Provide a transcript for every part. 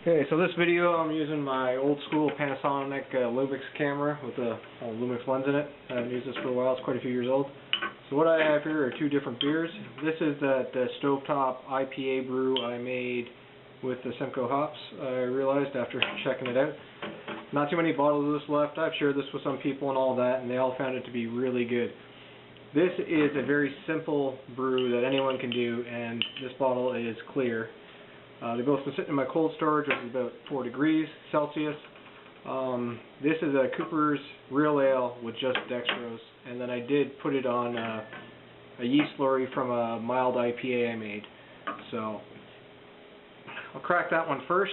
Okay, so this video I'm using my old school Panasonic Lumix camera with a Lumix lens in it. I haven't used this for a while, it's quite a few years old. So what I have here are two different beers. This is that stovetop IPA brew I made with the Simcoe hops. I realized after checking it out. Not too many bottles of this left. I've shared this with some people and all that, and they all found it to be really good. This is a very simple brew that anyone can do, and this bottle is clear. They've both been sitting in my cold storage, which is about 4 degrees Celsius. This is a Cooper's Real Ale with just dextrose, and then I did put it on a yeast slurry from a mild IPA I made. So I'll crack that one first.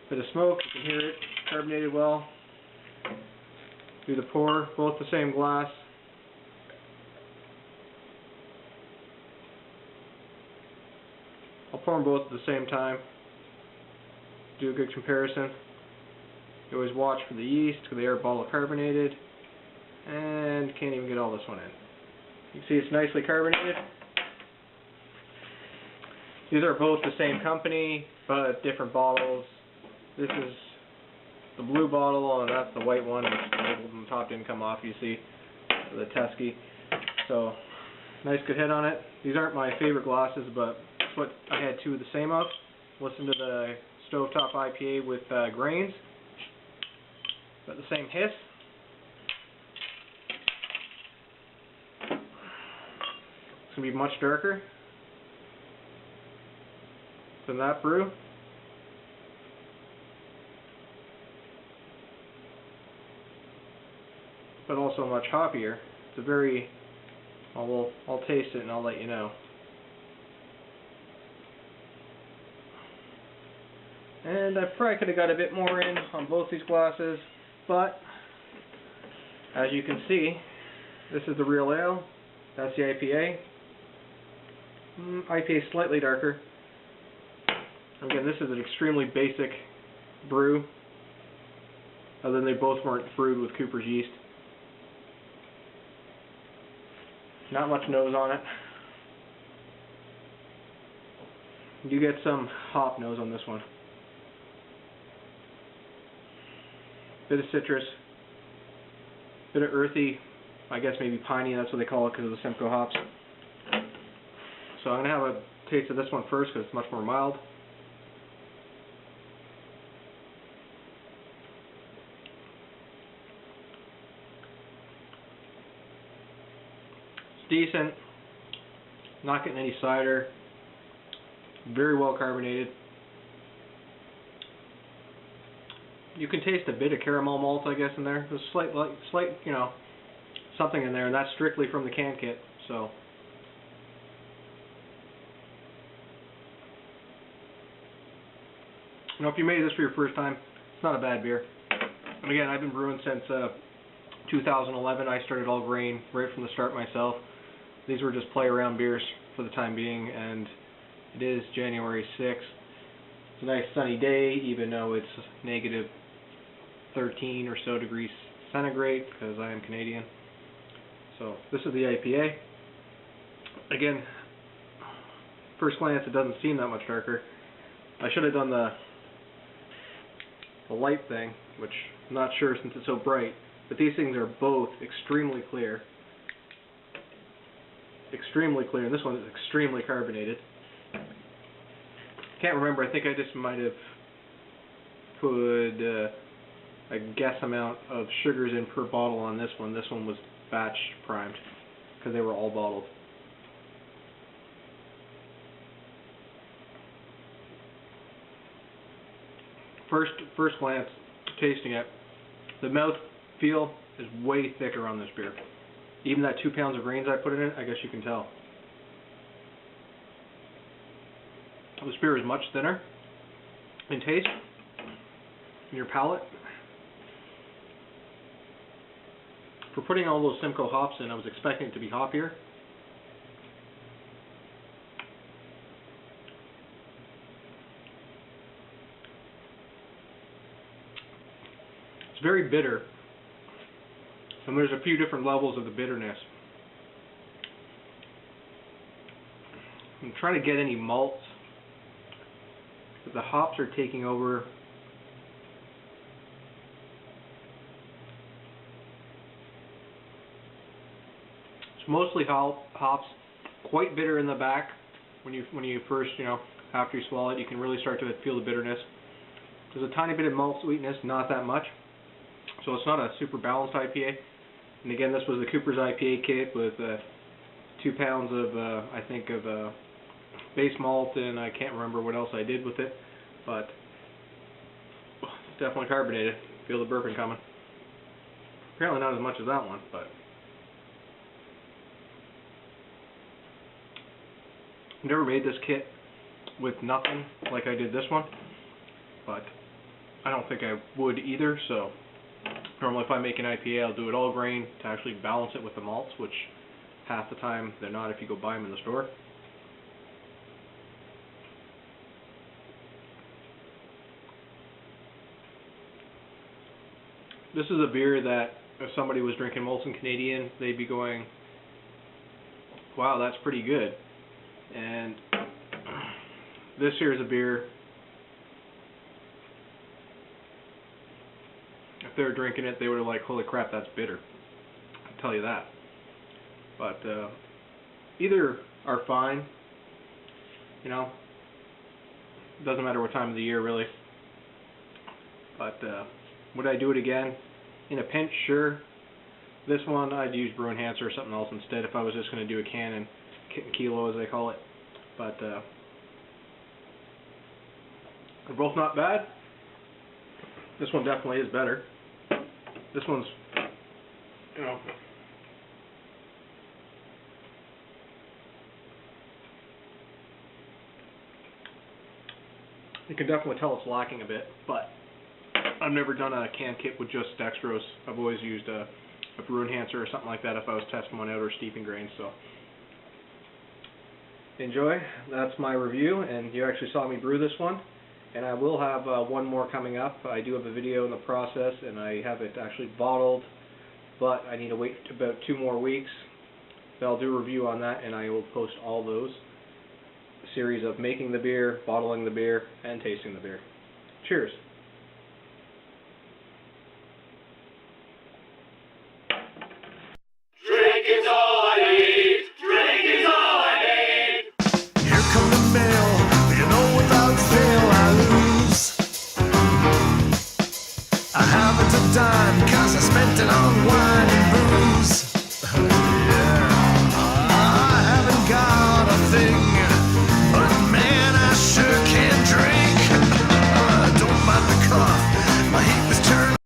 Bit of smoke, you can hear it, carbonated well. Do the pour, both the same glass. I'll pour them both at the same time. Do a good comparison. You always watch for the yeast because they are bottle carbonated. And can't even get all this one in. You can see it's nicely carbonated. These are both the same company, but different bottles. This is the blue bottle, and that's the white one, which the label on the top didn't come off, you see, the Teskey. So, nice good head on it. These aren't my favorite glasses, but that's what I had two of the same of. Listen to the stovetop IPA with grains. Got the same hiss. It's going to be much darker than that brew. But also much hoppier. It's a very, I'll taste it and I'll let you know. And I probably could have got a bit more in on both these glasses, but as you can see, this is the Real Ale, that's the IPA. IPA is slightly darker. Again, this is an extremely basic brew, other than they both weren't brewed with Cooper's yeast. Not much nose on it. You get some hop nose on this one. Bit of citrus. Bit of earthy. I guess maybe piney, that's what they call it because of the Simcoe hops. So I'm going to have a taste of this one first because it's much more mild. Decent, not getting any cider, very well carbonated. You can taste a bit of caramel malt, I guess, in there. There's slight, you know, something in there, and that's strictly from the can kit. So, you know, if you made this for your first time, it's not a bad beer. And again, I've been brewing since 2011. I started all grain right from the start myself. These were just play around beers for the time being, and it is January 6th. It's a nice sunny day, even though it's negative 13 or so degrees centigrade, because I am Canadian. So this is the IPA. Again, first glance it doesn't seem that much darker. I should have done the light thing, which I'm not sure since it's so bright, but these things are both extremely clear. Extremely clear, and this one is extremely carbonated. Can't remember, I think I just might have put a guess amount of sugars in per bottle on this one. This one was batch primed because they were all bottled. First glance, tasting it, the mouth feel is way thicker on this beer. Even that 2 pounds of grains I put in it, I guess you can tell. This beer is much thinner in taste, in your palate. For putting all those Simcoe hops in, I was expecting it to be hoppier. It's very bitter. And there's a few different levels of the bitterness. I'm trying to get any malts the hops are taking over. It's mostly hops, quite bitter in the back. When you first, after you swallow it, you can really start to feel the bitterness. There's a tiny bit of malt sweetness, not that much. So it's not a super balanced IPA. And again, this was the Cooper's IPA kit with 2 pounds of, I think, of base malt, and I can't remember what else I did with it, but it's definitely carbonated. Feel the bourbon coming. Apparently not as much as that one, but I've never made this kit with nothing like I did this one, but I don't think I would either. So normally if I make an IPA, I'll do it all grain to actually balance it with the malts, which half the time they're not if you go buy them in the store. This is a beer that if somebody was drinking Molson Canadian, they'd be going, wow, that's pretty good. And this here is a beer, if they were drinking it, they would have like, holy crap, that's bitter. I'll tell you that. But either are fine, doesn't matter what time of the year really. But would I do it again? In a pinch, sure. This one I'd use brew enhancer or something else instead if I was just going to do a can and kilo as they call it. But they're both not bad. This one definitely is better. This one's, you can definitely tell it's lacking a bit, but I've never done a can kit with just dextrose. I've always used a brew enhancer or something like that if I was testing one out or steeping grains. So enjoy. That's my review, and you actually saw me brew this one. And I will have one more coming up. I do have a video in the process, and I have it actually bottled, but I need to wait about 2 more weeks. So I'll do a review on that, and I will post all those series of making the beer, bottling the beer, and tasting the beer. Cheers.